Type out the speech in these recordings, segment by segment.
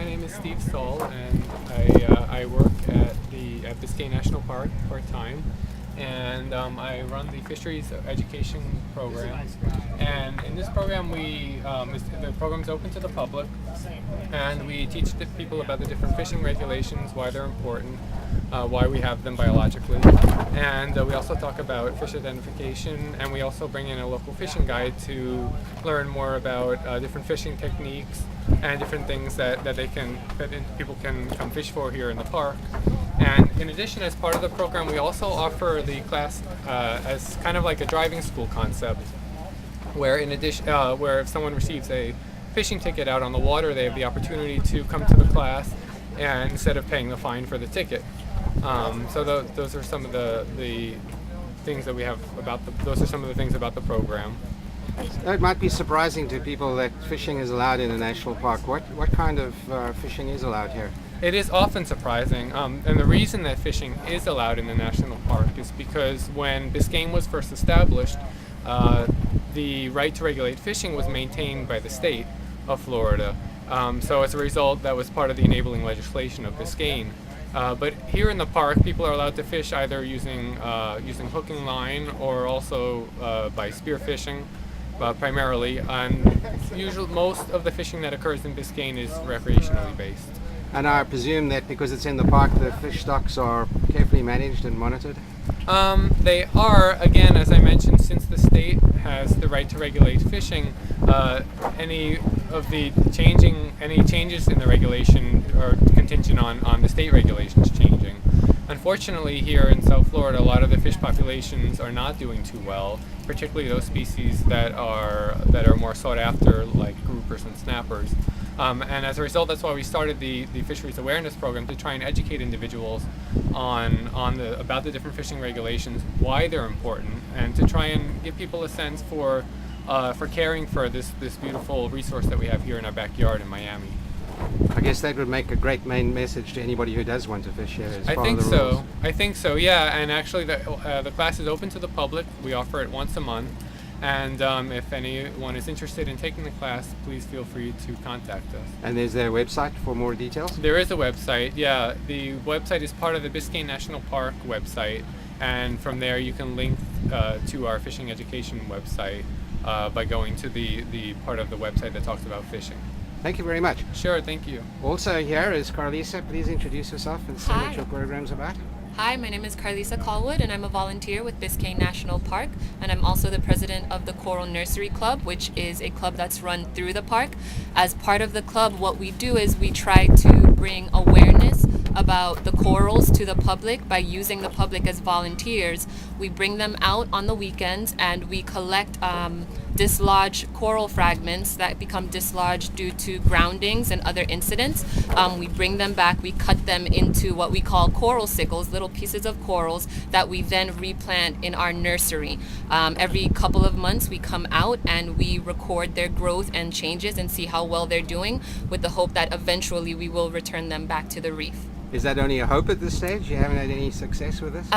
my name is Steve Saul, and I work at Biscayne National Park part-time, and I run the fisheries education program. And in this program, the program's open to the public, and we teach the people about the different fishing regulations, why they're important, why we have them biologically, and we also talk about fish identification, and we also bring in a local fishing guide to learn more about different fishing techniques and different things that people can come fish for here in the park. And in addition, as part of the program, we also offer the class as kind of like a driving school concept, where where if someone receives a fishing ticket out on the water, they have the opportunity to come to the class and instead of paying the fine for the ticket. So those are some of the things that we have those are some of the things about the program. It might be surprising to people that fishing is allowed in a national park. What kind of fishing is allowed here? It is often surprising, and the reason that fishing is allowed in the national park is because when Biscayne was first established, the right to regulate fishing was maintained by the state of Florida. So as a result, that was part of the enabling legislation of Biscayne. But here in the park, people are allowed to fish either using hooking line or also by spear fishing, primarily. And usually, most of the fishing that occurs in Biscayne is recreationally based. And I presume that because it's in the park, the fish stocks are carefully managed and monitored? They are, again, as I mentioned, since the state has the right to regulate fishing, any changes in the regulation are contingent on the state regulations changing. Unfortunately, here in South Florida, a lot of the fish populations are not doing too well, particularly those species that are more sought after, like groupers and snappers. And as a result, that's why we started the fisheries awareness program, to try and educate individuals about the different fishing regulations, why they're important, and to try and give people a sense for caring for this beautiful resource that we have here in our backyard in Miami. I guess that would make a great main message to anybody who does want to fish here. I think so. Yeah, and actually the class is open to the public. We offer it once a month. And if anyone is interested in taking the class, please feel free to contact us. And there's a website for more details? There is a website, yeah. The website is part of the Biscayne National Park website, and from there you can link to our fishing education website by going to the part of the website that talks about fishing. Thank you very much. Sure, thank you. Also here is Carlisa. Please introduce yourself and say what your program's about. Hi, my name is Carlisa Callwood, and I'm a volunteer with Biscayne National Park, and I'm also the president of the Coral Nursery Club, which is a club that's run through the park. As part of the club, what we do is we try to bring awareness about the corals to the public by using the public as volunteers. We bring them out on the weekends, and we collect dislodged coral fragments that become dislodged due to groundings and other incidents. We bring them back, we cut them into what we call coral sickles, little pieces of corals that we then replant in our nursery. Every couple of months we come out and we record their growth and changes and see how well they're doing, with the hope that eventually we will return them back to the reef. Is that only a hope at this stage? You haven't had any success with this?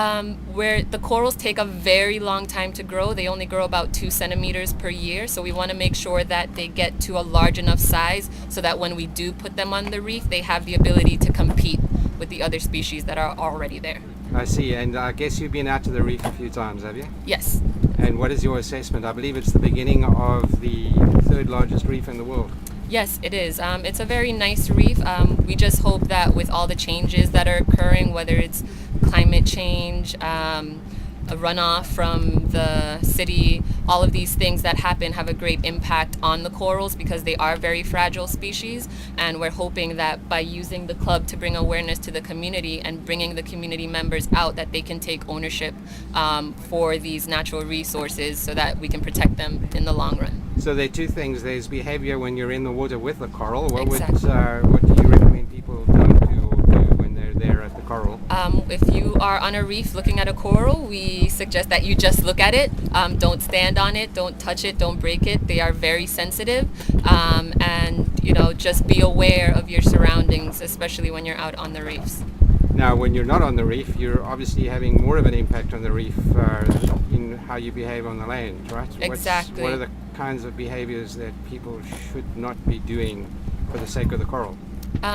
Where the corals take a very long time to grow. They only grow about 2 centimeters per year. So we want to make sure that they get to a large enough size so that when we do put them on the reef, they have the ability to compete with the other species that are already there. I see. And I guess you've been out to the reef a few times, have you? Yes. And what is your assessment? I believe it's the beginning of the third largest reef in the world. Yes, it is. It's a very nice reef. We just hope that with all the changes that are occurring, whether it's climate change, a runoff from the city, all of these things that happen have a great impact on the corals because they are very fragile species. And we're hoping that by using the club to bring awareness to the community and bringing the community members out, that they can take ownership for these natural resources so that we can protect them in the long run. So there are two things. There's behavior when you're in the water with the coral. Exactly. What do you recommend people don't do or do when they're there at the coral? If you are on a reef looking at a coral, we suggest that you just look at it. Don't stand on it, don't touch it, don't break it. They are very sensitive. And just be aware of your surroundings, especially when you're out on the reefs. Now, when you're not on the reef, you're obviously having more of an impact on the reef in how you behave on the land, right? Exactly. What are the kinds of behaviors that people should not be doing for the sake of the coral?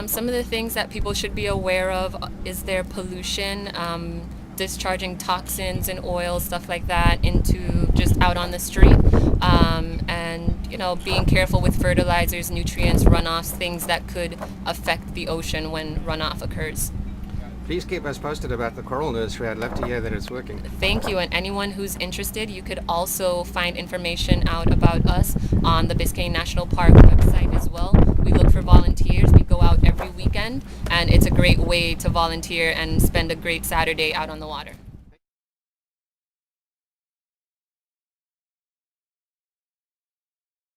Some of the things that people should be aware of is their pollution, discharging toxins and oils, stuff like that, into just out on the street, and being careful with fertilizers, nutrients, runoffs, things that could affect the ocean when runoff occurs. Please keep us posted about the coral nursery. I'd love to hear that it's working. Thank you, and anyone who's interested, you could also find information out about us on the Biscayne National Park website as well. We look for volunteers. We go out every weekend, and it's a great way to volunteer and spend a great Saturday out on the water.